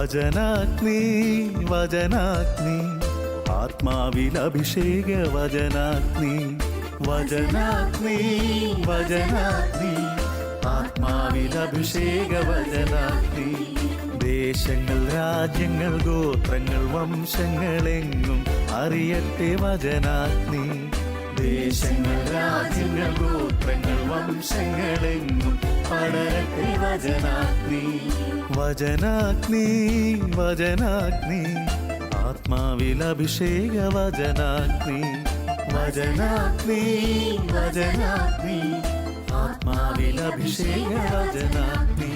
വചനാഗ്നി വചനാഗ്നി ആത്മാവിൽ അഭിഷേക വചനാഗ്നി വചനാഗ്നി വചനാഗ്നി ആത്മാവിൽ അഭിഷേക വചനാഗ്നി ദേശങ്ങൾ രാജ്യങ്ങൾ ഗോത്രങ്ങൾ വംശങ്ങളെങ്ങും അറിയട്ടെ വചനാഗ്നി ദേശങ്ങൾ രാജ്യങ്ങൾ ഗോത്രങ്ങൾ വംശങ്ങളെങ്ങും പടരട്ടെ വചനാഗ്നി വചനാഗ്നി വചനാഗ്നി ആത്മാവിൽ അഭിഷേക വചനാഗ്നി വചനാഗ്നി വചനാഗ്നി ആത്മാവിൽ അഭിഷേക വചനാഗ്നി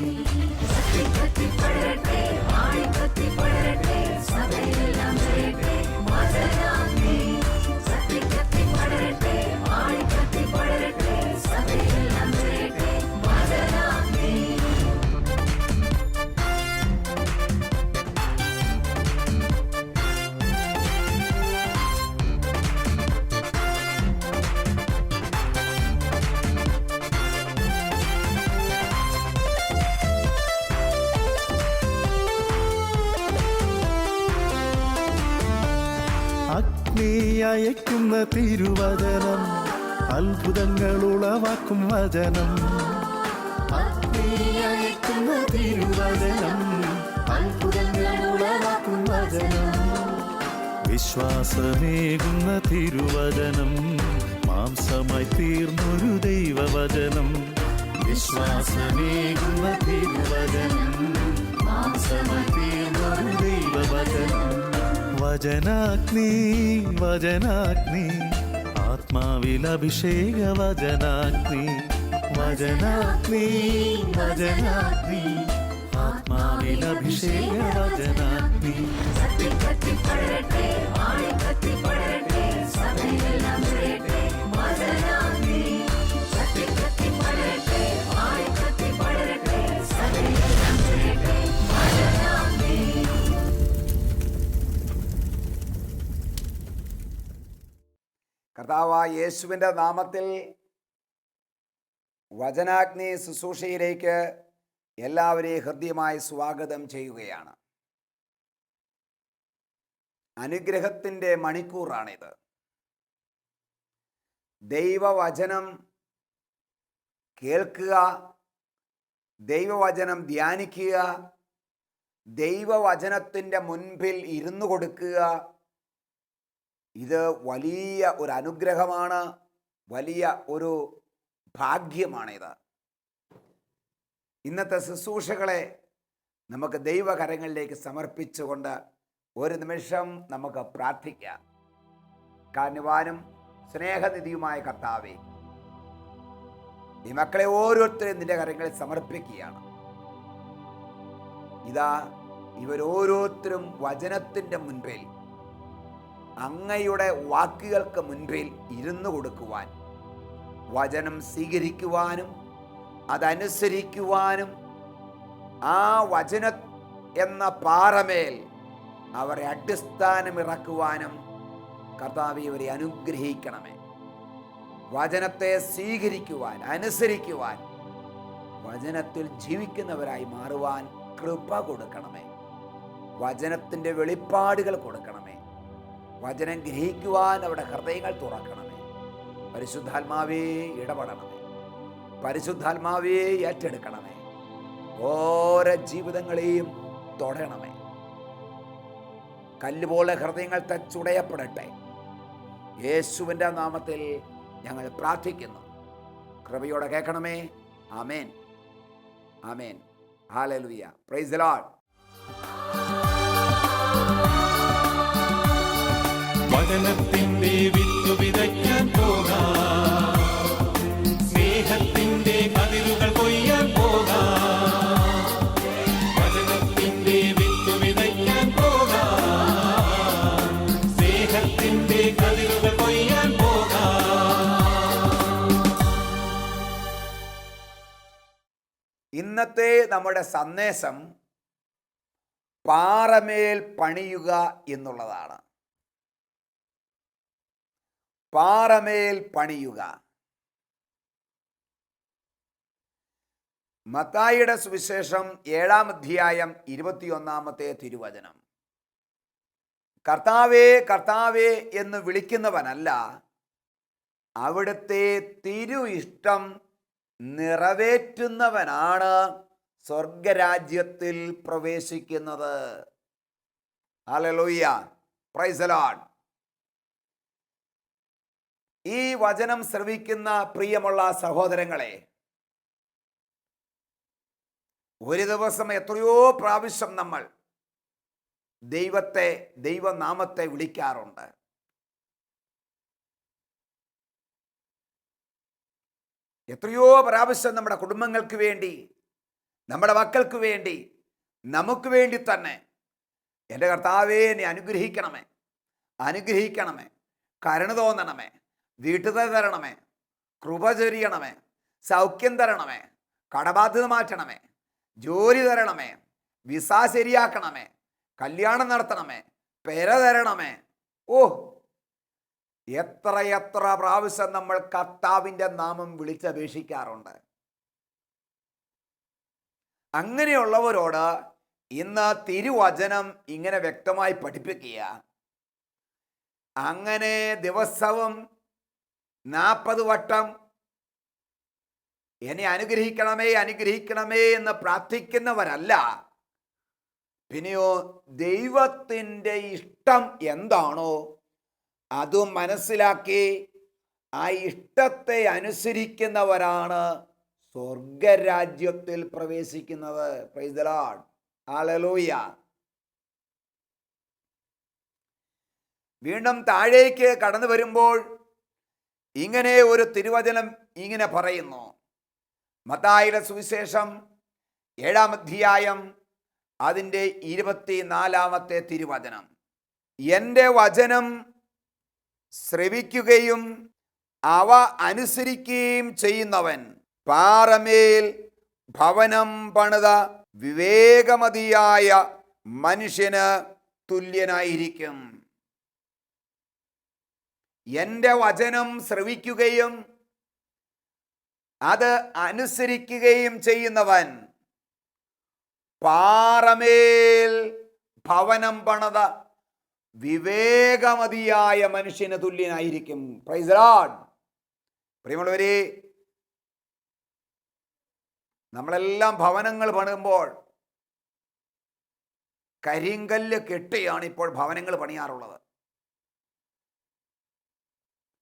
അഗ്നി അയക്കുന്ന തിരുവചനം അത്ഭുതങ്ങൾ ഉളവാക്കും വചനം അഗ്നി അയക്കുന്ന തിരുവചനം അത്ഭുതങ്ങൾ ഉളവാക്കും വചനം വിശ്വാസമേകുന്ന തിരുവചനം മാംസമായി തീർന്നൊരു ദൈവവചനം വിശ്വാസമേകുന്ന തിരുവചനം മാംസമായി തീർന്നൊരു ദൈവവചനം വചനാഗ്നി വചനാഗ്നി ആത്മാവിൽ അഭിഷേക വചനാഗ്നി വചനാഗ്നി വചനാഗ്നി ആത്മാവിൽ അഭിഷേക വചനാഗ്നി കർത്താവായ യേശുവിൻ്റെ നാമത്തിൽ വചനാഗ്നി ശുശ്രൂഷയിലേക്ക് എല്ലാവരെയും ഹൃദ്യമായി സ്വാഗതം ചെയ്യുകയാണ്. അനുഗ്രഹത്തിൻ്റെ മണിക്കൂറാണിത്. ദൈവവചനം കേൾക്കുക, ദൈവവചനം ധ്യാനിക്കുക, ദൈവവചനത്തിൻ്റെ മുൻപിൽ ഇരുന്നു കൊടുക്കുക. ഇത് വലിയ ഒരു അനുഗ്രഹമാണ്, വലിയ ഒരു ഭാഗ്യമാണിത്. ഇന്നത്തെ ശുശ്രൂഷകളെ നമുക്ക് ദൈവകരങ്ങളിലേക്ക് സമർപ്പിച്ചുകൊണ്ട് ഒരു നിമിഷം നമുക്ക് പ്രാർത്ഥിക്കാം. കാരണവാനും സ്നേഹനിധിയുമായ കർത്താവേ, ഈ മക്കളെ ഓരോരുത്തരെയും നിന്റെ കരങ്ങളിൽ സമർപ്പിക്കുകയാണ്. ഇതാ ഇവരോരോരുത്തരും വചനത്തിൻ്റെ മുൻപിൽ, അങ്ങയുടെ വാക്കുകൾക്ക് മുൻപിൽ ഇരുന്നു കൊടുക്കുവാൻ, വചനം സ്വീകരിക്കുവാനും അതനുസരിക്കുവാനും ആ വചന എന്ന പാറമേൽ അവരെ അടിസ്ഥാനമിറക്കുവാനും കർത്താവേ ഇവരെ അനുഗ്രഹിക്കണമേ. വചനത്തെ സ്വീകരിക്കുവാൻ, അനുസരിക്കുവാൻ, വചനത്തിൽ ജീവിക്കുന്നവരായി മാറുവാൻ കൃപ കൊടുക്കണമേ. വചനത്തിൻ്റെ വെളിപ്പാടുകൾ കൊടുക്കണമേ. വചനം ഗ്രഹിക്കുവാൻ അവരുടെ ഹൃദയങ്ങൾ തുറക്കണമേ. പരിശുദ്ധാത്മാവേ ഇടപെടണമേ. പരിശുദ്ധാത്മാവേ ഏറ്റെടുക്കണമേ. ഓരോ ജീവിതങ്ങളെയും തൊടണമേ. കല്ലുപോലെ ഹൃദയങ്ങൾ തച്ചുടയപ്പെടട്ടെ. യേശുവിൻ്റെ നാമത്തിൽ ഞങ്ങൾ പ്രാർത്ഥിക്കുന്നു. കൃപയോടെ കേൾക്കണമേ. ആമേൻ, ആമേൻ. ഹല്ലേലൂയ. Praise the Lord. വചനത്തിന്റെ വിത്ത് വിതയ്ക്കാൻ പോകാം, സ്നേഹത്തിന്റെ കതിരുകൾ കൊയ്യാൻ പോകാം. വചനത്തിന്റെ വിത്ത് വിതയ്ക്കാൻ പോകാം, സ്നേഹത്തിന്റെ കതിരുകൾ കൊയ്യാൻ പോകാം. ഇന്നത്തെ നമ്മുടെ സന്ദേശം പാറമേൽ പണിയുക എന്നുള്ളതാണ്. പാറമേൽ പണിയുക. മത്തായിയുടെ സുവിശേഷം 7-ാം അധ്യായം 21-ാമത്തെ തിരുവചനം. കർത്താവേ കർത്താവേ എന്ന് വിളിക്കുന്നവനല്ല, അവിടുത്തെ തിരു ഇഷ്ടം നിറവേറ്റുന്നവനാണ് സ്വർഗരാജ്യത്തിൽ പ്രവേശിക്കുന്നത്. Hallelujah, praise the Lord. ഈ വചനം ശ്രവിക്കുന്ന പ്രിയമുള്ള സഹോദരങ്ങളെ, ഒരു ദിവസം എത്രയോ പ്രാവശ്യം നമ്മൾ ദൈവനാമത്തെ വിളിക്കാറുണ്ട്. എത്രയോ പ്രാവശ്യം നമ്മുടെ കുടുംബങ്ങൾക്ക് വേണ്ടി, നമ്മുടെ മക്കൾക്ക് വേണ്ടി, നമുക്ക് വേണ്ടി തന്നെ, എൻ്റെ കർത്താവേ നീ അനുഗ്രഹിക്കണമേ, അനുഗ്രഹിക്കണമേ, കരുണ തോന്നണമേ, വീട്ടുത തരണമേ, കൃപ ചൊരിയണമേ, സൗഖ്യം തരണമേ, കടബാധ്യത മാറ്റണമേ, ജോലി തരണമേ, വിസ ശരിയാക്കണമേ, കല്യാണം നടത്തണമേ, പെര തരണമേ. ഓ, എത്ര പ്രാവശ്യം നമ്മൾ കർത്താവിൻ്റെ നാമം വിളിച്ചപേക്ഷിക്കാറുണ്ട്. അങ്ങനെയുള്ളവരോട് ഇന്ന് തിരുവചനം ഇങ്ങനെ വ്യക്തമായി പഠിപ്പിക്കുക. അങ്ങനെ ദിവസവും 40 വട്ടം എന്നെ അനുഗ്രഹിക്കണമേ അനുഗ്രഹിക്കണമേ എന്ന് പ്രാർത്ഥിക്കുന്നവരല്ല, പിന്നെയോ ദൈവത്തിൻ്റെ ഇഷ്ടം എന്താണോ അത് മനസ്സിലാക്കി ആ ഇഷ്ടത്തെ അനുസരിക്കുന്നവരാണ് സ്വർഗരാജ്യത്തിൽ പ്രവേശിക്കുന്നത്. Price the lord, hallelujah. വീണ്ടും താഴേക്ക് കടന്നു വരുമ്പോൾ ഇങ്ങനെ ഒരു തിരുവചനം ഇങ്ങനെ പറയുന്നു. മത്തായിയുടെ സുവിശേഷം 7-ാം അധ്യായം അതിൻ്റെ 24-ാമത്തെ തിരുവചനം. എൻ്റെ വചനം ശ്രവിക്കുകയും അവ അനുസരിക്കുകയും ചെയ്യുന്നവൻ പാറമേൽ ഭവനം പണിത വിവേകമതിയായ മനുഷ്യന് തുല്യനായിരിക്കും. എൻ്റെ വചനം ശ്രവിക്കുകയും അത് അനുസരിക്കുകയും ചെയ്യുന്നവൻ പാറമേൽ ഭവനം പണിത വിവേകമതിയായ മനുഷ്യന് തുല്യനായിരിക്കും. Price the Lord. പ്രിയമുള്ളവരെ, നമ്മളെല്ലാം ഭവനങ്ങൾ പണിയുമ്പോൾ കരിങ്കല്ല് കെട്ടിയാണ് ഇപ്പോൾ ഭവനങ്ങൾ പണിയാറുള്ളത്.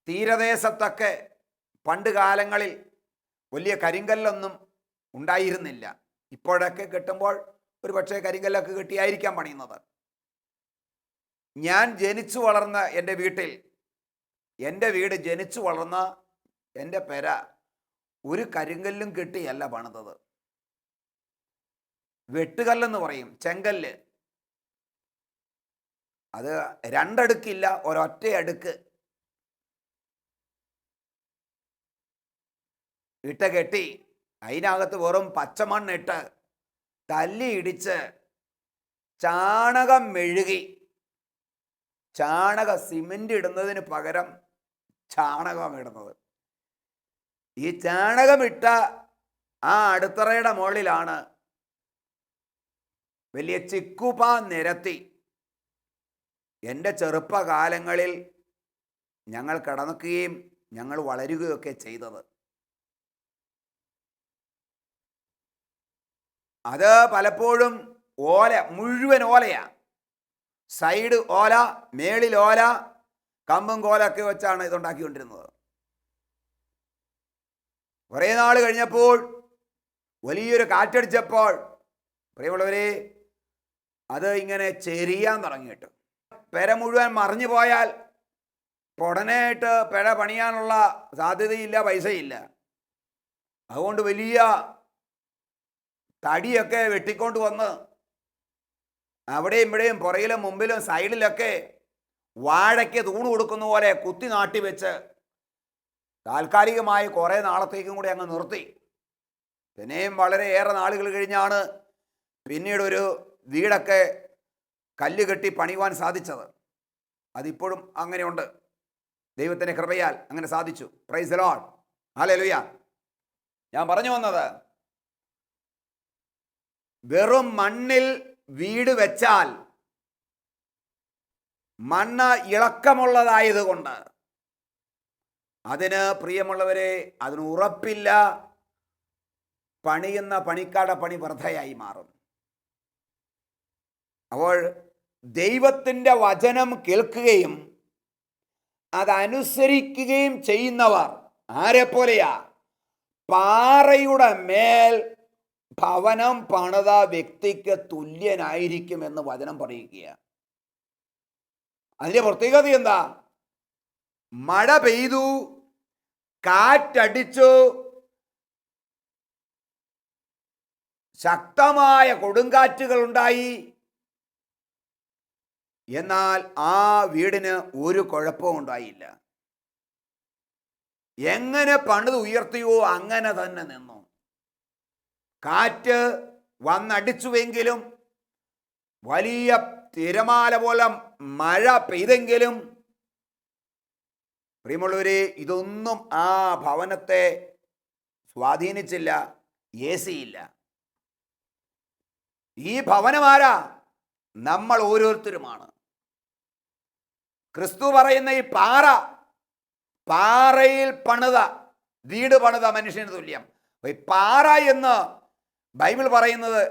തീരദേശത്തൊക്കെ പണ്ട് കാലങ്ങളിൽ വലിയ കരിങ്കല്ലൊന്നും ഉണ്ടായിരുന്നില്ല. ഇപ്പോഴൊക്കെ കെട്ടുമ്പോൾ ഒരു പക്ഷേ കരിങ്കല്ലൊക്കെ കെട്ടിയായിരിക്കാം പണിയുന്നത്. ഞാൻ ജനിച്ചു വളർന്ന എൻ്റെ വീട്ടിൽ, എൻ്റെ വീട് ജനിച്ചു വളർന്ന എൻ്റെ പെര ഒരു കരിങ്കല്ലും കെട്ടിയല്ല പണിതത്. വെട്ടുകല്ലെന്ന് പറയും, ചെങ്കല്ല്. അത് രണ്ടടുക്കില്ല, ഒരൊറ്റ അടുക്ക് ഇട്ട് കെട്ടി അതിനകത്ത് വെറും പച്ചമണ്ണിട്ട് തല്ലി ഇടിച്ച് ചാണകം മെഴുകി, സിമെന്റ് ഇടുന്നതിന് പകരം ചാണകം ഇടുന്നത്. ഈ ചാണകമിട്ട ആ അടിത്തറയുടെ മുകളിലാണ് വലിയ ചിക്കുപ നിരത്തി എൻ്റെ ചെറുപ്പകാലങ്ങളിൽ ഞങ്ങൾ കിടക്കുകയും ഞങ്ങൾ വളരുകയൊക്കെ ചെയ്തത്. അത് പലപ്പോഴും ഓല, മുഴുവൻ ഓലയാ. സൈഡ് ഓല, മേളിൽ ഓല, കമ്പും കോലൊക്കെ വെച്ചാണ് ഇതുണ്ടാക്കിക്കൊണ്ടിരുന്നത്. കുറേ നാൾ കഴിഞ്ഞപ്പോൾ വലിയൊരു കാറ്റടിച്ചപ്പോൾ പ്രിയമുള്ളവരെ അത് ഇങ്ങനെ ചെരിയാൻ തുടങ്ങിയിട്ട് പെര മുഴുവൻ മറിഞ്ഞു പോയാൽ ഉടനെയായിട്ട് പെര പണിയാനുള്ള സാധ്യതയില്ല, പൈസയില്ല. അതുകൊണ്ട് വലിയ തടിയൊക്കെ വെട്ടിക്കൊണ്ട് വന്ന് അവിടെയും ഇവിടെയും പുറകിലും മുമ്പിലും സൈഡിലൊക്കെ വാഴയ്ക്ക് തൂണ് കൊടുക്കുന്ന പോലെ കുത്തി നാട്ടി വെച്ച് താൽക്കാലികമായി കുറേ നാളത്തേക്കും കൂടി അങ്ങ് നിർത്തി. പിന്നെയും വളരെയേറെ നാളുകൾ കഴിഞ്ഞാണ് പിന്നീട് ഒരു വീടൊക്കെ കല്ല് കെട്ടി പണിയുവാൻ സാധിച്ചത്. അതിപ്പോഴും അങ്ങനെയുണ്ട്. ദൈവത്തിൻ്റെ കൃപയാൽ അങ്ങനെ സാധിച്ചു. Price the lord, hallelujah. ഞാൻ പറഞ്ഞു വന്നത്, വെറും മണ്ണിൽ വീട് വെച്ചാൽ മണ്ണ് ഇളക്കമുള്ളതായതുകൊണ്ട് അതിന് പ്രിയമുള്ളവരെ അതിന് ഉറപ്പില്ല. പണിയുന്ന പണിക്കാരുടെ പണി വൃഥയായി മാറും. അപ്പോൾ ദൈവത്തിൻ്റെ വചനം കേൾക്കുകയും അതനുസരിക്കുകയും ചെയ്യുന്നവർ ആരെപ്പോലെയാ? പാറയുടെ മേൽ ഭവനം പണിത വ്യക്തിക്ക് തുല്യനായിരിക്കുമെന്ന് വചനം പറയുക. അതിൻ്റെ പ്രത്യേകത എന്താ? മഴ പെയ്തു, കാറ്റടിച്ചു, ശക്തമായ കൊടുങ്കാറ്റുകൾ ഉണ്ടായി, എന്നാൽ ആ വീടിന് ഒരു കുഴപ്പവും ഉണ്ടായില്ല. എങ്ങനെ പണിത് ഉയർത്തിയോ അങ്ങനെ തന്നെ നിന്നു. കാറ്റ് വന്നടിച്ചുവെങ്കിലും, വലിയ തിരമാല പോലെ മഴ പെയ്തെങ്കിലും, പ്രിയമുള്ളവരെ, ഇതൊന്നും ആ ഭവനത്തെ സ്വാധീനിച്ചില്ല. AC ഇല്ല. ഈ ഭവനമാരാ? നമ്മൾ ഓരോരുത്തരുമാണ്. ക്രിസ്തു പറയുന്ന ഈ പാറയിൽ പണിത വീട് പണിത മനുഷ്യന് തുല്യം. ഈ പാറ എന്ന് ബൈബിൾ പറയുന്നത്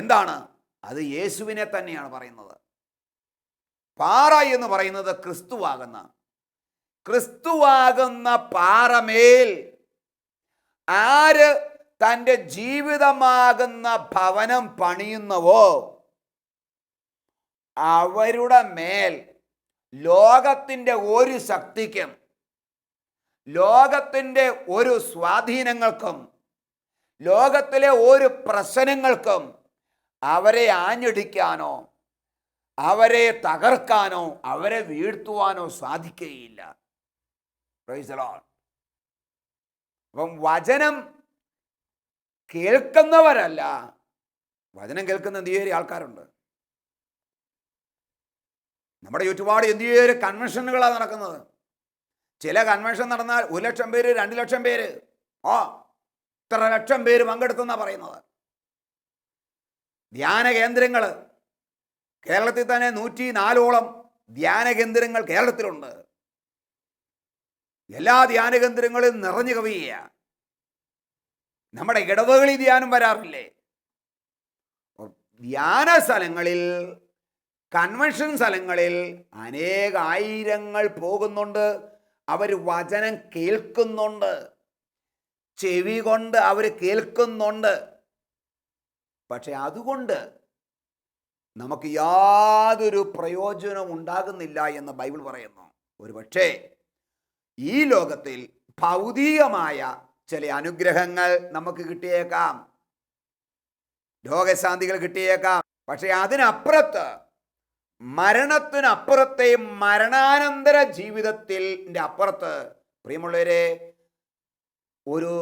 എന്താണ്? അത് യേശുവിനെ തന്നെയാണ് പറയുന്നത്. പാറ എന്ന് പറയുന്നത് ക്രിസ്തുവാകുന്ന പാറമേൽ ആര് തൻ്റെ ജീവിതമാകുന്ന ഭവനം പണിയുന്നവോ അവരുടെ മേൽ ലോകത്തിൻ്റെ ഒരു ശക്തിക്കും ലോകത്തിൻ്റെ ഒരു സ്വാധീനങ്ങൾക്കും ലോകത്തിലെ ഒരു പ്രശ്നങ്ങൾക്കും അവരെ ആഞ്ഞടിക്കാനോ അവരെ തകർക്കാനോ അവരെ വീഴ്ത്തുവാനോ സാധിക്കുകയില്ല. Price the Lord. അപ്പം വചനം കേൾക്കുന്നവരല്ല, വചനം കേൾക്കുന്ന എന്തിയേറെ ആൾക്കാരുണ്ട്. നമ്മുടെ ചുറ്റുപാട് എന്തിയേറെ കൺവെൻഷനുകളാണ് നടക്കുന്നത്. ചില കൺവെൻഷൻ നടന്നാൽ 1,00,000 പേര് 2,00,000 പേര് ഇത്ര ലക്ഷം പേര് പങ്കെടുത്തെന്നാണ് പറയുന്നത്. ധ്യാന കേന്ദ്രങ്ങൾ കേരളത്തിൽ തന്നെ 104ഓളം ധ്യാന കേന്ദ്രങ്ങൾ കേരളത്തിലുണ്ട്. എല്ലാ ധ്യാന കേന്ദ്രങ്ങളും നിറഞ്ഞു കവിയുക. നമ്മുടെ ഇടവകളിൽ ധ്യാനം വരാറില്ലേ? ധ്യാന സ്ഥലങ്ങളിൽ, കൺവെൻഷൻ സ്ഥലങ്ങളിൽ അനേകായിരങ്ങൾ പോകുന്നുണ്ട്. അവർ വചനം കേൾക്കുന്നുണ്ട്, ചെവി കൊണ്ട് അവർ കേൾക്കുന്നുണ്ട്. പക്ഷെ അതുകൊണ്ട് നമുക്ക് യാതൊരു പ്രയോജനം ഉണ്ടാകുന്നില്ല എന്ന് ബൈബിൾ പറയുന്നു. ഒരു പക്ഷേ ഈ ലോകത്തിൽ ഭൗതികമായ ചില അനുഗ്രഹങ്ങൾ നമുക്ക് കിട്ടിയേക്കാം, രോഗശാന്തികൾ കിട്ടിയേക്കാം. പക്ഷെ അതിനപ്പുറത്ത്, മരണത്തിനപ്പുറത്തെ മരണാനന്തര ജീവിതത്തിൻ്റെ അപ്പുറത്ത് പ്രിയമുള്ളവരെ ഒരു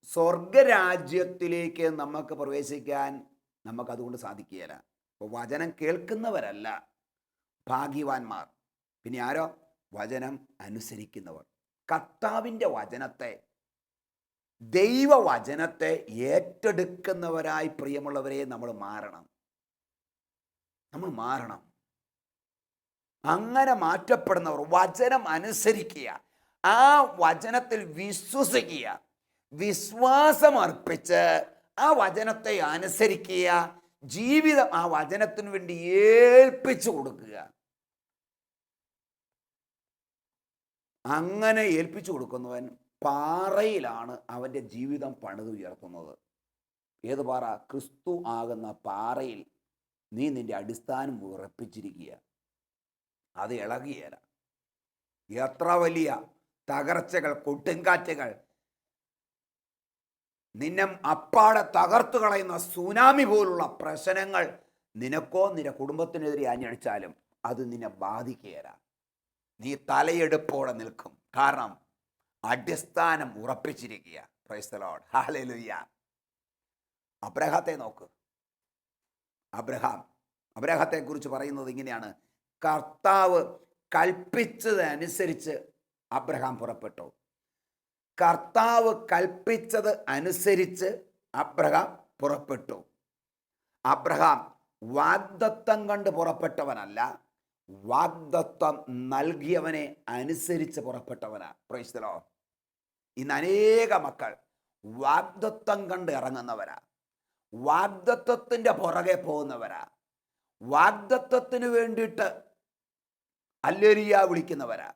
സ്വർഗരാജ്യത്തിലേക്ക് നമുക്ക് പ്രവേശിക്കാൻ നമുക്കതുകൊണ്ട് സാധിക്കുകയില്ല. അപ്പോൾ വചനം കേൾക്കുന്നവരല്ല ഭാഗ്യവാന്മാർ. പിന്നെ ആരോ? വചനം അനുസരിക്കുന്നവർ. കർത്താവിൻ്റെ വചനത്തെ, ദൈവവചനത്തെ ഏറ്റെടുക്കുന്നവരായി പ്രിയമുള്ളവരെ നമ്മൾ മാറണം. അങ്ങനെ മാറ്റപ്പെടുന്നവർ വചനം അനുസരിക്കുക, ആ വചനത്തിൽ വിശ്വസിക്കുക, വിശ്വാസം അർപ്പിച്ച് ആ വചനത്തെ അനുസരിക്കുക, ജീവിതം ആ വചനത്തിന് വേണ്ടി ഏൽപ്പിച്ചു കൊടുക്കുക. അങ്ങനെ ഏൽപ്പിച്ചു കൊടുക്കുന്നവൻ പാറയിലാണ് അവൻ്റെ ജീവിതം പണിതുയർത്തുന്നത്. ഏത് പാറ? ക്രിസ്തു ആകുന്ന പാറയിൽ നീ നിന്റെ അടിസ്ഥാനം ഉറപ്പിച്ചിരിക്കുക. അത് ഇളകിയേല. എത്ര വലിയ തകർച്ചകൾ, കൊടുങ്കാറ്റുകൾ, നിന്നെ അപ്പാടെ തകർത്തു കളയുന്ന സുനാമി പോലുള്ള പ്രശ്നങ്ങൾ നിനക്കോ നിന്റെ കുടുംബത്തിനെതിരെ ആഞ്ഞടിച്ചാലും അത് നിന്നെ ബാധിക്കുകയില്ല. നീ തലയെടുപ്പോടെ നിൽക്കും. കാരണം അടിസ്ഥാനം ഉറപ്പിച്ചിരിക്കുക. Praise the lord. ഹല്ലേലൂയ. അബ്രഹാത്തെ നോക്ക്. അബ്രഹാത്തെക്കുറിച്ച് പറയുന്നത് ഇങ്ങനെയാണ്: കർത്താവ് കൽപ്പിച്ചതനുസരിച്ച് അബ്രഹാം പുറപ്പെട്ടു. കർത്താവ് കൽപ്പിച്ചത് അനുസരിച്ച് അബ്രഹാം പുറപ്പെട്ടു. അബ്രഹാം വാഗ്ദത്തം കണ്ട് പുറപ്പെട്ടവനല്ല, വാഗ്ദത്തം നൽകിയവനെ അനുസരിച്ച് പുറപ്പെട്ടവനാ. Price the Lord. ഇന്ന് അനേക മക്കൾ വാഗ്ദത്തം കണ്ട് ഇറങ്ങുന്നവരാ, വാഗ്ദത്തത്തിൻ്റെ പുറകെ പോകുന്നവരാ, വാഗ്ദത്തത്തിന് വേണ്ടിയിട്ട് ഹല്ലേലൂയ വിളിക്കുന്നവരാ.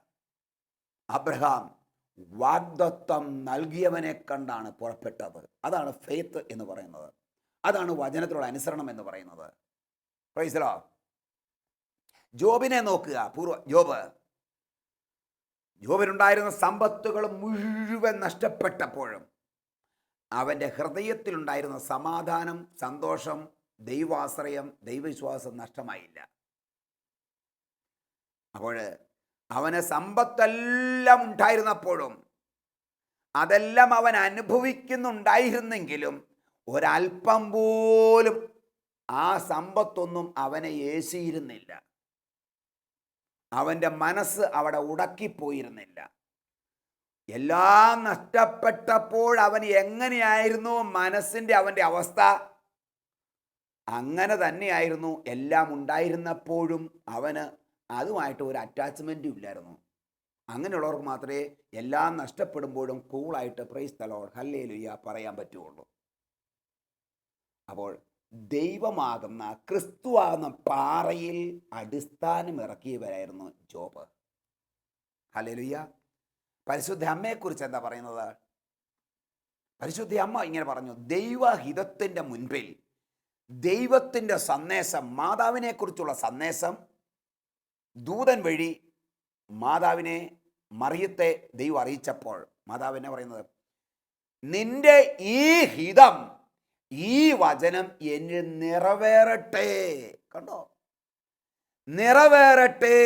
അബ്രഹാം വാഗ്ദത്തം നൽകിയവനെ കണ്ടാണ് പുറപ്പെട്ടത്. അതാണ് ഫെയ്ത്ത് എന്ന് പറയുന്നത്. അതാണ് വചനത്തിലുള്ള അനുസരണം എന്ന് പറയുന്നത്. Price the Lord. ജോബിനെ നോക്കുക. ജോബിനുണ്ടായിരുന്ന സമ്പത്തുകൾ മുഴുവൻ നഷ്ടപ്പെട്ടപ്പോഴും അവൻ്റെ ഹൃദയത്തിലുണ്ടായിരുന്ന സമാധാനം, സന്തോഷം, ദൈവാശ്രയം, ദൈവവിശ്വാസം നഷ്ടമായില്ല. അപ്പോൾ അവന് സമ്പത്തെല്ലാം ഉണ്ടായിരുന്നപ്പോഴും അതെല്ലാം അവൻ അനുഭവിക്കുന്നുണ്ടായിരുന്നെങ്കിലും ഒരല്പം പോലും ആ സമ്പത്തൊന്നും അവനെ ഏശിയിരുന്നില്ല. അവൻ്റെ മനസ്സ് അവിടെ ഉടക്കിപ്പോയിരുന്നില്ല. എല്ലാം നഷ്ടപ്പെട്ടപ്പോൾ അവൻ എങ്ങനെയായിരുന്നു മനസ്സിൻ്റെ അവൻ്റെ അവസ്ഥ, അങ്ങനെ തന്നെയായിരുന്നു എല്ലാം ഉണ്ടായിരുന്നപ്പോഴും അവന് അതുമായിട്ട് ഒരു അറ്റാച്ച്മെൻറ്റും ഇല്ലായിരുന്നു. അങ്ങനെയുള്ളവർക്ക് മാത്രമേ എല്ലാം നഷ്ടപ്പെടുമ്പോഴും കൂളായിട്ട് പ്രൈസ് ദി ലോർഡ് ഹല്ലേലൂയ പറയാൻ പറ്റുള്ളൂ. അപ്പോൾ ദൈവമാകുന്ന ക്രിസ്തുവാകുന്ന പാറയിൽ അടിസ്ഥാനം ഇറക്കിയവരായിരുന്നു ജോബ്. ഹല്ലേലൂയ. പരിശുദ്ധ അമ്മയെക്കുറിച്ച് എന്താ പറയുന്നത്? പരിശുദ്ധ അമ്മ ഇങ്ങനെ പറഞ്ഞു, ദൈവഹിതത്തിൻ്റെ മുൻപിൽ ദൈവത്തിൻ്റെ സന്ദേശം, മാതാവിനെക്കുറിച്ചുള്ള സന്ദേശം ദൂതൻ വഴി മാതാവിനെ, മറിയത്തെ ദൈവം അറിയിച്ചപ്പോൾ മാതാവിനെ പറയുന്നത്, നിന്റെ ഈ ഹിതം, ഈ വചനം എന്നിൽ നിറവേറട്ടെ. കണ്ടോ? നിറവേറട്ടെ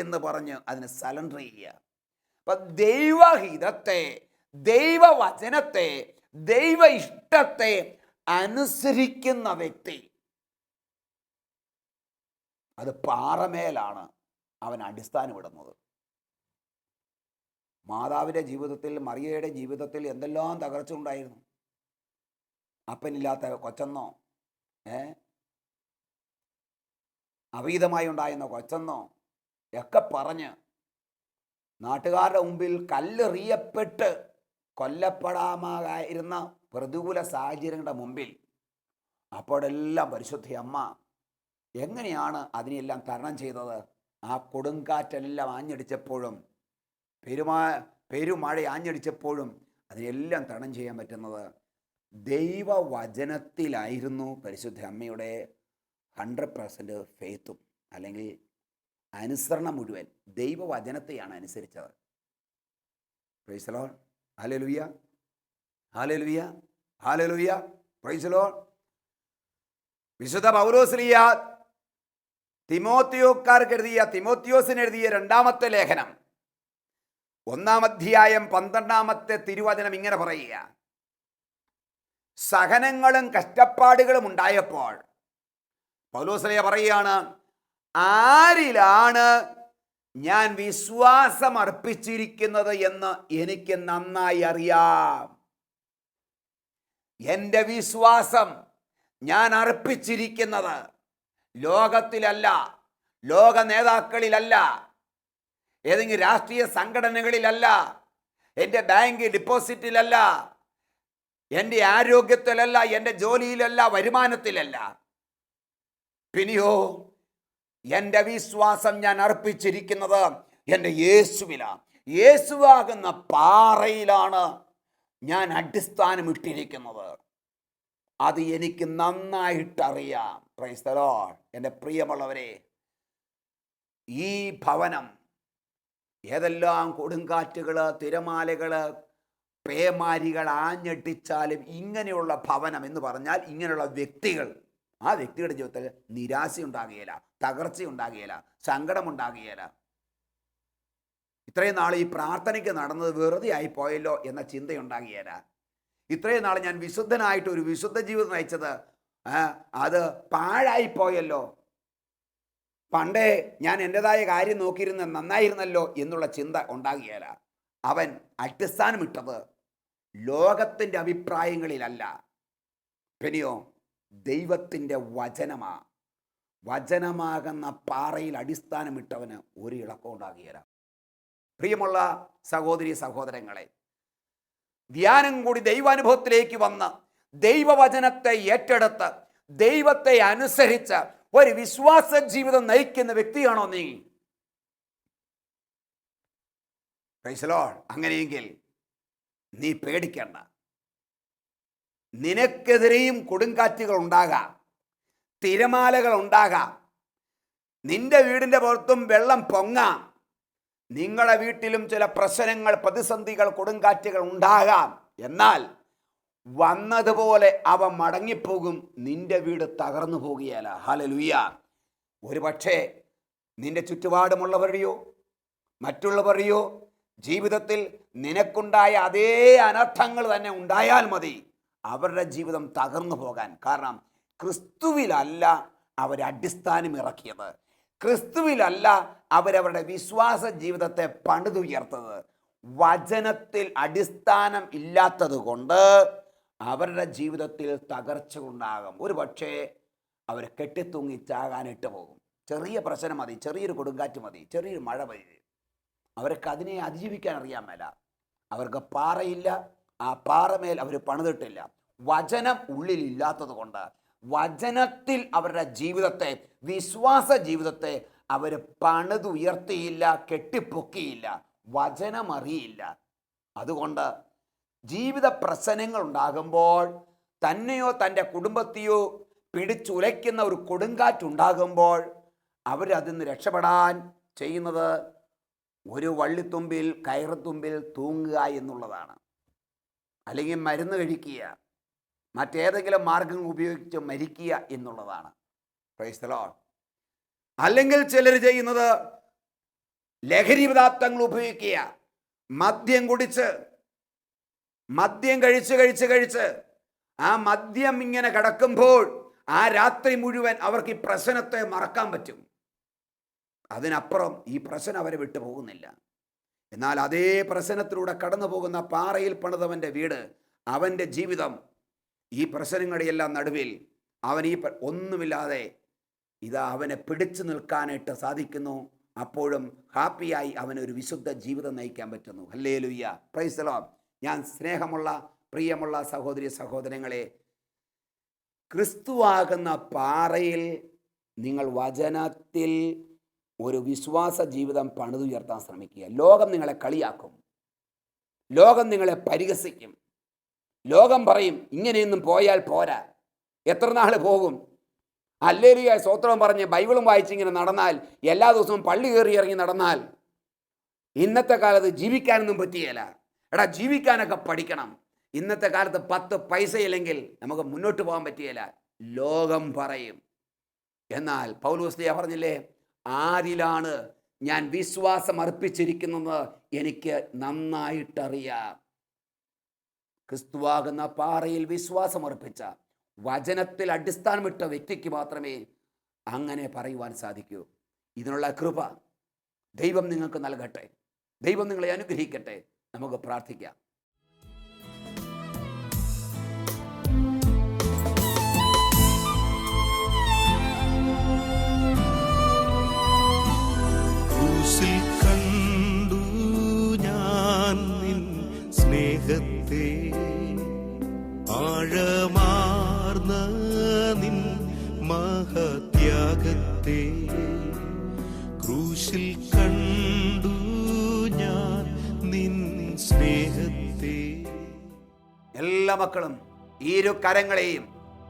എന്ന് പറഞ്ഞ് അതിന് സലണ്ടർ ചെയ്യുക. അപ്പൊ ദൈവഹിതത്തെ, ദൈവവചനത്തെ, ദൈവ ഇഷ്ടത്തെ അനുസരിക്കുന്ന വ്യക്തി, അത് പാറമേലാണ് അവൻ അടിസ്ഥാനമിടുന്നത്. മാതാവിൻ്റെ ജീവിതത്തിൽ, മറിയയുടെ ജീവിതത്തിൽ എന്തെല്ലാം തകർച്ച ഉണ്ടായിരുന്നു. അപ്പനില്ലാത്ത കൊച്ചെന്നോ, അവീതമായി ഉണ്ടായിരുന്ന കൊച്ചെന്നോ ഒക്കെ പറഞ്ഞ് നാട്ടുകാരുടെ മുമ്പിൽ കല്ലെറിയപ്പെട്ട് കൊല്ലപ്പെടാമായിരുന്ന പ്രതികൂല സാഹചര്യങ്ങളുടെ മുമ്പിൽ അപ്പോഴെല്ലാം പരിശുദ്ധ അമ്മ എങ്ങനെയാണ് അതിനെല്ലാം തരണം ചെയ്തത്? ആ കൊടുങ്കാറ്റെല്ലാം ആഞ്ഞടിച്ചപ്പോഴും പെരുമഴ ആഞ്ഞടിച്ചപ്പോഴും അതിനെല്ലാം തരണം ചെയ്യാൻ പറ്റുന്നത് ദൈവവചനത്തിലായിരുന്നു പരിശുദ്ധ അമ്മയുടെ 100% ഫെയ്ത്തും, അല്ലെങ്കിൽ അനുസരണം മുഴുവൻ ദൈവവചനത്തെയാണ് അനുസരിച്ചത്. Praise the lord. Hallelujah, hallelujah, hallelujah. Praise the lord. വിശുദ്ധ പൗലോസ്ലീഹ തിമോത്തിയോസിന് എഴുതിയ 2-ാമത്തെ ലേഖനം 1-ാം അധ്യായം 12-ാമത്തെ തിരുവചനം ഇങ്ങനെ പറയുക, സഹനങ്ങളും കഷ്ടപ്പാടുകളും ഉണ്ടായപ്പോൾ പൗലോസ്ലീഹ പറയുകയാണ്, ആരിലാണ് ഞാൻ വിശ്വാസം അർപ്പിച്ചിരിക്കുന്നത് എന്ന് എനിക്ക് നന്നായി അറിയാം. എൻ്റെ വിശ്വാസം ഞാൻ അർപ്പിച്ചിരിക്കുന്നത് ലോകത്തിലല്ല, ലോക നേതാക്കളിലല്ല, ഏതെങ്കിലും രാഷ്ട്രീയ സംഘടനകളിലല്ല, എൻ്റെ ബാങ്ക് ഡിപ്പോസിറ്റിലല്ല, എൻ്റെ ആരോഗ്യത്തിലല്ല, എൻ്റെ ജോലിയിലല്ല, വരുമാനത്തിലല്ല. പിന്നെയോ എൻ്റെ വിശ്വാസം ഞാൻ അർപ്പിച്ചിരിക്കുന്നത് എൻ്റെ യേശുവിലാണ്. യേശുവാകുന്ന പാറയിലാണ് ഞാൻ അടിസ്ഥാനമിട്ടിരിക്കുന്നത്. അത് എനിക്ക് നന്നായിട്ടറിയാം. Praise the lord. എൻ്റെ പ്രിയമുള്ളവരെ, ഈ ഭവനം ഏതെല്ലാം കൊടുങ്കാറ്റുകൾ, തിരമാലകൾ, പേമാരികൾ ആഞ്ഞടിച്ചാലും ഇങ്ങനെയുള്ള ഭവനം എന്ന് പറഞ്ഞാൽ ഇങ്ങനെയുള്ള വ്യക്തികൾ, ആ വ്യക്തിയുടെ ജീവിതത്തിൽ നിരാശയുണ്ടാകുകയില്ല, തകർച്ചയുണ്ടാകുകയില്ല, സങ്കടമുണ്ടാകുകയില്ല. ഇത്രയും നാൾ ഈ പ്രാർത്ഥനയ്ക്ക് നടന്നത് വെറുതെ ആയി പോയല്ലോ എന്ന ചിന്തയുണ്ടാകുകയില്ല. ഇത്രയും നാൾ ഞാൻ വിശുദ്ധനായിട്ട് ഒരു വിശുദ്ധ ജീവിതം നയിച്ചത് അത് പാഴായിപ്പോയല്ലോ, പണ്ടേ ഞാൻ എൻ്റെതായ കാര്യം നോക്കിയിരുന്ന നന്നായിരുന്നല്ലോ എന്നുള്ള ചിന്ത ഉണ്ടാകുകയില്ല. അവൻ അടിസ്ഥാനമിട്ടത് ലോകത്തിൻ്റെ അഭിപ്രായങ്ങളിലല്ല, പിന്നെയോ ദൈവത്തിൻ്റെ വചനമാണ്. വചനമാകുന്ന പാറയിൽ അടിസ്ഥാനമിട്ടവന് ഒരു ഇളക്കം ഉണ്ടാകുകയില്ല. പ്രിയമുള്ള സഹോദരി സഹോദരങ്ങളെ, ധ്യാനം കൂടി ദൈവാനുഭവത്തിലേക്ക് വന്ന് ദൈവവചനത്തെ ഏറ്റെടുത്ത് ദൈവത്തെ അനുസരിച്ച് ഒരു വിശ്വാസ ജീവിതം നയിക്കുന്ന വ്യക്തിയാണോ നീ? Price the Lord. അങ്ങനെയെങ്കിൽ നീ പേടിക്കണ്ട. നിനക്കെതിരെയും കൊടുങ്കാറ്റുകൾ ഉണ്ടാകാം, തിരമാലകൾ ഉണ്ടാകാം, നിന്റെ വീടിൻ്റെ പുറത്തും വെള്ളം പൊങ്ങാം, നിങ്ങളുടെ വീട്ടിലും ചില പ്രശ്നങ്ങൾ, പ്രതിസന്ധികൾ, കൊടുങ്കാറ്റുകൾ ഉണ്ടാകാം. എന്നാൽ വന്നതുപോലെ അവ മടങ്ങിപ്പോകും. നിന്റെ വീട് തകർന്നു പോകുകയല്ല. ഹല്ലേലൂയ. ഒരു പക്ഷേ നിന്റെ ചുറ്റുപാടുമുള്ളവരുടെയോ മറ്റുള്ളവരുടെയോ ജീവിതത്തിൽ നിനക്കുണ്ടായ അതേ അനർത്ഥങ്ങൾ തന്നെ ഉണ്ടായാൽ മതി അവരുടെ ജീവിതം തകർന്നു പോകാൻ. കാരണം ക്രിസ്തുവിലല്ല അവരടിസ്ഥാനം ഇറക്കിയത്, ക്രിസ്തുവിലല്ല അവരവരുടെ വിശ്വാസ ജീവിതത്തെ പണിതുയർത്തത്. വചനത്തിൽ അടിസ്ഥാനം ഇല്ലാത്തത് കൊണ്ട് അവരുടെ ജീവിതത്തിൽ തകർച്ച ഉണ്ടാകും. ഒരു പക്ഷേ അവർ കെട്ടിത്തൂങ്ങി ചാകാനിട്ട് പോകും. ചെറിയ പ്രശ്നം മതി, ചെറിയൊരു കൊടുങ്കാറ്റ് മതി, ചെറിയൊരു മഴ പെയ്ത് അവർക്ക് അതിനെ അതിജീവിക്കാൻ അറിയാൻ മേല. അവർക്ക് പാറയില്ല, ആ പാറമേൽ അവർ പണിതിട്ടില്ല. വചനം ഉള്ളിലില്ലാത്തത് കൊണ്ട് വചനത്തിൽ അവരുടെ ജീവിതത്തെ, വിശ്വാസ ജീവിതത്തെ അവർ പണിതുയർത്തിയില്ല, കെട്ടിപ്പൊക്കിയില്ല, വചനം അറിയില്ല. അതുകൊണ്ട് ജീവിത പ്രശ്നങ്ങൾ ഉണ്ടാകുമ്പോൾ, തന്നെയോ തൻ്റെ കുടുംബത്തെയോ പിടിച്ചുലയ്ക്കുന്ന ഒരു കൊടുങ്കാറ്റുണ്ടാകുമ്പോൾ അവരതിൽ നിന്ന് രക്ഷപ്പെടാൻ ചെയ്യുന്നത് ഒരു വള്ളിത്തുമ്പിൽ, കയറുത്തുമ്പിൽ തൂങ്ങുക എന്നുള്ളതാണ്. അല്ലെങ്കിൽ മരുന്ന് കഴിക്കുക, മറ്റേതെങ്കിലും മാർഗം ഉപയോഗിച്ച് മരിക്കുക എന്നുള്ളതാണ്. Price the Lord. അല്ലെങ്കിൽ ചിലർ ചെയ്യുന്നത് ലഹരി പദാർത്ഥങ്ങൾ ഉപയോഗിക്കുക, മദ്യം കുടിച്ച്, മദ്യം കഴിച്ച് ആ മദ്യം ഇങ്ങനെ കിടക്കുമ്പോൾ ആ രാത്രി മുഴുവൻ അവർക്ക് ഈ പ്രശ്നത്തെ മറക്കാൻ പറ്റും. അതിനപ്പുറം ഈ പ്രശ്നം അവരെ വിട്ടു പോകുന്നില്ല. എന്നാൽ അതേ പ്രശ്നത്തിലൂടെ കടന്നു പോകുന്ന പാറയിൽ പണിതവൻ്റെ വീട്, അവൻ്റെ ജീവിതം ഈ പ്രശ്നങ്ങളുടെയെല്ലാം നടുവിൽ അവൻ ഈ ഒന്നുമില്ലാതെ ഇതാ അവനെ പിടിച്ചു നിൽക്കാനായിട്ട് സാധിക്കുന്നു. അപ്പോഴും ഹാപ്പിയായി അവനൊരു വിശുദ്ധ ജീവിതം നയിക്കാൻ പറ്റുന്നു. Hallelujah, praise the Lord. ഞാൻ സ്നേഹമുള്ള പ്രിയമുള്ള സഹോദരി സഹോദരങ്ങളെ, ക്രിസ്തുവാകുന്ന പാറയിൽ നിങ്ങൾ വചനത്തിൽ ഒരു വിശ്വാസ ജീവിതം പണിതുയർത്താൻ ശ്രമിക്കുക. ലോകം നിങ്ങളെ കളിയാക്കും, ലോകം നിങ്ങളെ പരിഹസിക്കും, ലോകം പറയും ഇങ്ങനെയൊന്നും പോയാൽ പോരാ, എത്ര നാൾ പോകും, ഹല്ലേലൂയ സ്തോത്രം പറഞ്ഞ് ബൈബിളും വായിച്ചിങ്ങനെ നടന്നാൽ, എല്ലാ ദിവസവും പള്ളി കയറി ഇറങ്ങി നടന്നാൽ ഇന്നത്തെ കാലത്ത് ജീവിക്കാനൊന്നും പറ്റിയല്ല. എടാ, ജീവിക്കാനൊക്കെ പഠിക്കണം. ഇന്നത്തെ കാലത്ത് 10 പൈസയില്ലെങ്കിൽ നമുക്ക് മുന്നോട്ട് പോകാൻ പറ്റിയല്ല, ലോകം പറയും. എന്നാൽ പൗലോസ് പറഞ്ഞില്ലേ, ആരിലാണ് ഞാൻ വിശ്വാസം അർപ്പിച്ചിരിക്കുന്നത് എനിക്ക് നന്നായിട്ടറിയാം. ക്രിസ്തുവാകുന്ന പാറയിൽ വിശ്വാസം അർപ്പിച്ച, വചനത്തിൽ അടിസ്ഥാനമിട്ട വ്യക്തിക്ക് മാത്രമേ അങ്ങനെ പറയുവാൻ സാധിക്കൂ. ഇതിനുള്ള കൃപ ദൈവം നിങ്ങൾക്ക് നൽകട്ടെ. ദൈവം നിങ്ങളെ അനുഗ്രഹിക്കട്ടെ. നമുക്ക് പ്രാർത്ഥിക്കാം. ക്രൂശിൽ കണ്ടു ഞാൻ നിൻ സ്നേഹത്തെ, ആഴമാർന്ന നിൻ മഹത്യാഗത്തെ. ക്രൂശിൽ കണ്ടു ഞാൻ നിൻ സ്നേഹത്തെ. എല്ലാ മക്കളും ഈ ഇരു കരങ്ങളെയും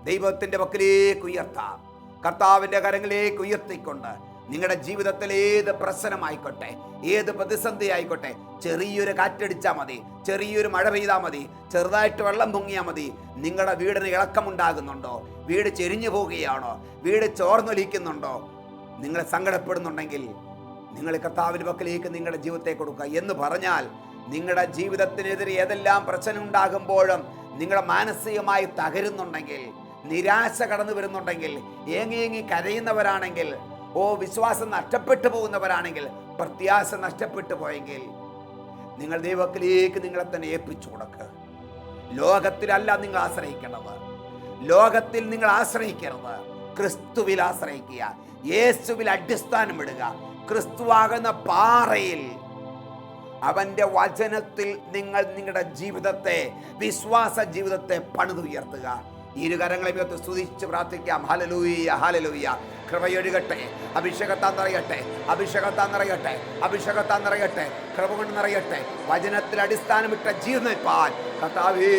ദൈവത്തിൻ്റെ പക്കലേക്ക് ഉയർത്താം. കർത്താവിൻ്റെ കരങ്ങളിലേക്ക് ഉയർത്തിക്കൊണ്ട് നിങ്ങളുടെ ജീവിതത്തിൽ ഏത് പ്രശ്നമായിക്കോട്ടെ, ഏത് പ്രതിസന്ധി ആയിക്കോട്ടെ, ചെറിയൊരു കാറ്റടിച്ചാൽ മതി, ചെറിയൊരു മഴ പെയ്താൽ മതി, ചെറുതായിട്ട് വെള്ളം പൊങ്ങിയാൽ മതി, നിങ്ങളുടെ വീടിന് ഇളക്കമുണ്ടാകുന്നുണ്ടോ, വീട് ചെരിഞ്ഞു പോവുകയാണോ, വീട് ചോർന്നൊലിക്കുന്നുണ്ടോ, നിങ്ങൾ സങ്കടപ്പെടുന്നുണ്ടെങ്കിൽ നിങ്ങൾ കർത്താവിൻ്റെ പക്കലേക്ക് നിങ്ങളുടെ ജീവിതത്തെ കൊടുക്കുക. എന്ന് പറഞ്ഞാൽ നിങ്ങളുടെ ജീവിതത്തിനെതിരെ ഏതെല്ലാം പ്രശ്നം ഉണ്ടാകുമ്പോഴും നിങ്ങൾ മാനസികമായി തകരുന്നുണ്ടെങ്കിൽ, നിരാശ കടന്നു വരുന്നുണ്ടെങ്കിൽ, ഏങ്ങി കരയുന്നവരാണെങ്കിൽ, വിശ്വാസം നഷ്ടപ്പെട്ടു പോകുന്നവരാണെങ്കിൽ, പ്രത്യാശ നഷ്ടപ്പെട്ടു പോയെങ്കിൽ നിങ്ങൾ ദൈവത്തിലേക്ക് നിങ്ങളെ തന്നെ ഏൽപ്പിച്ചു കൊടുക്കുക. ലോകത്തിലല്ല നിങ്ങൾ ആശ്രയിക്കേണ്ടത്, ലോകത്തിൽ നിങ്ങൾ ആശ്രയിക്കരുത്, ക്രിസ്തുവിൽ ആശ്രയിക്കുക. യേശുവിൽ അടിസ്ഥാനം ഇടുക. ക്രിസ്തുവാകുന്ന പാറയിൽ, അവന്റെ വചനത്തിൽ നിങ്ങൾ നിങ്ങളുടെ ജീവിതത്തെ, വിശ്വാസ ജീവിതത്തെ പണിതുയർത്തുക. ഇരുകരങ്ങളെ സ്തുതിച്ച് പ്രാർത്ഥിക്കാം. Hallelujah, hallelujah. കൃപയൊഴുകട്ടെ, അഭിഷേകത്താൽ നിറയട്ടെ, അഭിഷേകത്താൽ നിറയട്ടെ, അഭിഷേകത്താൽ നിറയട്ടെ, കൃപ കൊണ്ട് നിറയട്ടെ. വചനത്തിൽ അടിസ്ഥാനമിട്ട ജീവിതം നയിപ്പാൻ കർത്താവേ,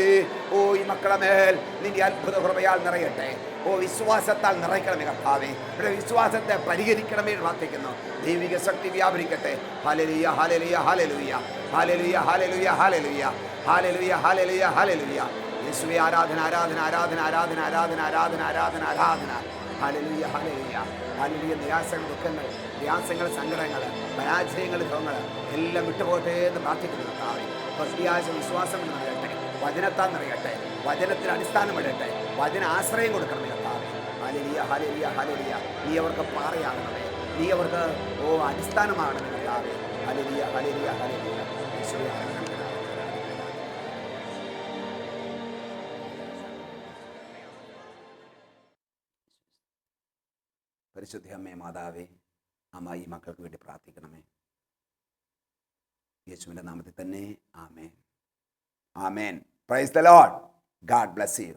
ഓ ഈ മക്കളുടെ മേൽ നിന്റെ അത്ഭുത കൃപയാൽ നിറയട്ടെ. ഓ വിശ്വാസത്താൽ നിറയ്ക്കണമേ കർത്താവേ, ഇവിടെ വിശ്വാസത്തെ പരിഹരിക്കണമേ പ്രാർത്ഥിക്കുന്നു. ദൈവിക ശക്തി വ്യാപരിക്കട്ടെ. Hallelujah, hallelujah, hallelujah, hallelujah, hallelujah, hallelujah, hallelujah, hallelujah, hallelujah. യേശുവേ ആരാധന, ആരാധന, ആരാധന, ആരാധന, ആരാധന, ആരാധന, ആരാധന, ആരാധന. Hallelujah, hallelujah, hallelujah. നിരാശകൾ, ദുഃഖങ്ങൾ, പ്രയാസങ്ങൾ, സങ്കടങ്ങൾ, പരാജയങ്ങൾ, രോഗങ്ങൾ എല്ലാം വിട്ടുപോകട്ടെ എന്ന് പ്രാർത്ഥിക്കുന്നു കർത്താവേ. പ്രത്യാശ, വിശ്വാസം നിറയട്ടെ, വചനത്താൽ നിറയട്ടെ, വചനത്തിൽ അടിസ്ഥാനമിടട്ടെ, വചന ആശ്രയം കൊടുക്കണമേ കർത്താവേ. Hallelujah, hallelujah, hallelujah. നീ അവർക്ക് പാറയാകണമേ, നീ അവർക്ക് അടിസ്ഥാനമാകണമേ കർത്താവേ. Hallelujah, hallelujah, hallelujah. യേശുവേ ആരാധന. പരിശുദ്ധ അമ്മേ, മാതാവേ, അമ്മ ഈ മക്കൾക്ക് വേണ്ടി പ്രാർത്ഥിക്കണമേ. യേശുവിൻ്റെ നാമത്തിൽ തന്നെ. ആമേൻ, ആമേൻ. Praise the lord. God bless you.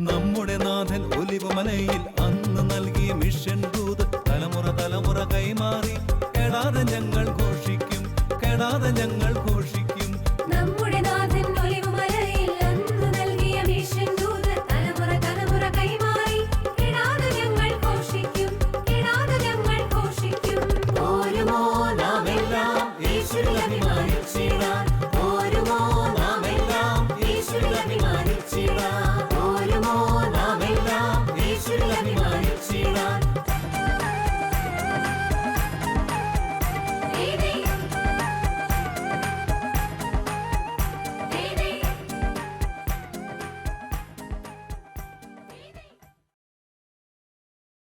നമ്മുടെ നാഥൻ ഒലിവുമലയിൽ അന്ന് നൽകിയ മിഷൻ ദൂത് തലമുറ തലമുറ കൈമാറി. കെടാതെ ഞങ്ങൾ ഘോഷിക്കും, കെടാതെ ഞങ്ങൾ